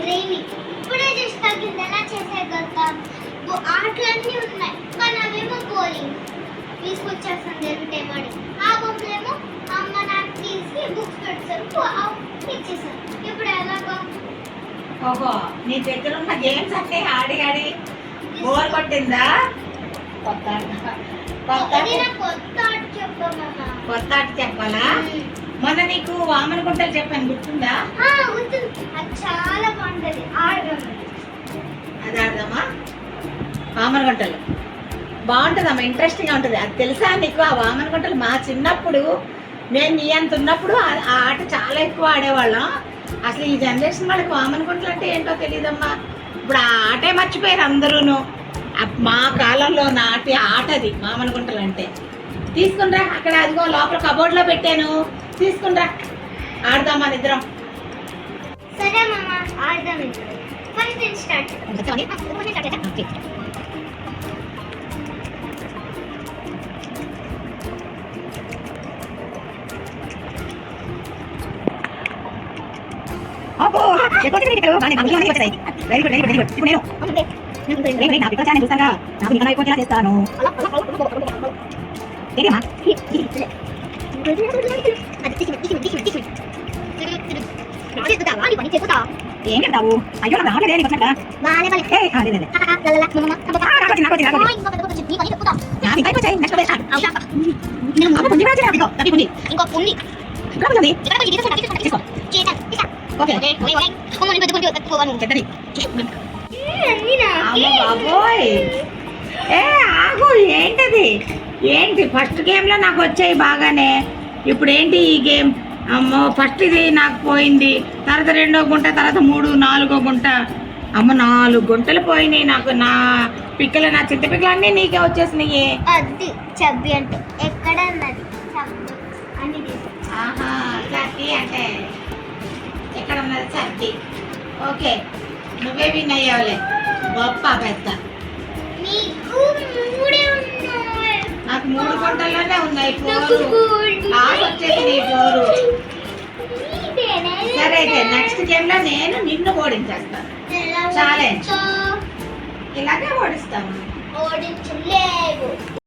రేని ఇప్పుడే జస్ట్ తగ్గింది. ఎలా చేసేది కదా, ఆటలన్నీ ఉన్నాయి కానీ అవేమో బోరింగ్. తీసుకొచ్చేస్తాను జరుగుతామని. ఆ బొమ్మలేమో అమ్మ నాకు తీసి బుక్స్ పెడతారు ఇచ్చేసాను. ఇప్పుడు ఎలాగో ఓహో, నీ దగ్గర ఉన్న గేమ్స్ అంటే ఆడి ఆడి బోర్ కొట్టిందా? కొత్త కొత్త కొత్త ఆట చెప్పమన్నా. కొత్త ఆట చెప్పాలా? మొన్న నీకు వామన గుంటలు చెప్పాను, గుర్తుందా? అది చాలా బాగుంటది, ఆడదాం. అది ఆడదామా? వామన గుంటలు బాగుంటుందమ్మా, ఇంట్రెస్టింగ్ గా ఉంటుంది. అది తెలుసా నీకు? ఆ వామన గుంటలు మా చిన్నప్పుడు, నేను నీ అంత ఉన్నప్పుడు ఆ ఆట చాలా ఎక్కువ ఆడేవాళ్ళం. అసలు ఈ జనరేషన్ వాళ్ళకి వామన గుంటలు అంటే ఏంటో తెలియదమ్మా. ఇప్పుడు ఆ ఆటే మర్చిపోయారు అందరూను. మా కాలంలో నాటి ఆట అది వామన గుంటలు అంటే. తీసుకునిరా, అక్కడ అదిగో లోపల కబోర్డ్లో పెట్టాను, తీసుకునిరా, ఆడదాం మన ఇద్దరం. సరే మామ, ఆడదాం. ఫస్ట్ నేను స్టార్ట్. చేస్తాను. ఏం చెప్తావు? అయ్యో నాకు రావట్లేదు, నీకు వచ్చినట్ట. ఆగు, ఏంటది? ఏంటి ఫస్ట్ గేమ్ లో నాకు వచ్చాయి బాగానే, ఇప్పుడు ఏంటి ఈ గేమ్? అమ్మో, ఫస్ట్ ఇది నాకు పోయింది, తర్వాత 2వ గుంట, తర్వాత 3, 4వ గుంట. అమ్మ, 4 గుంటలు పోయినాయి నాకు. నా పిక్కలు, నా చింత పిక్కలు అన్నీ నీకే వచ్చేసినాయి. అది చబ్బి అంటే ఎక్కడ ఉన్నది? ఆహా, చబ్బి అంటే ఎక్కడ ఉన్నది? చబ్బి. ఓకే, నువ్వే విన్ అయ్యావులే, గొప్ప పెద్ద. నాకు 3 గుంటల్లోనే ఉన్నాయి 4. లాస్ వచ్చేసి నీ 4. సరే అయితే నెక్స్ట్ గేమ్ లో నేను నిన్ను ఓడించేస్తాను. ఛాలెంజ్. ఇలాగే ఓడిస్తాను. ఓడించలేవు.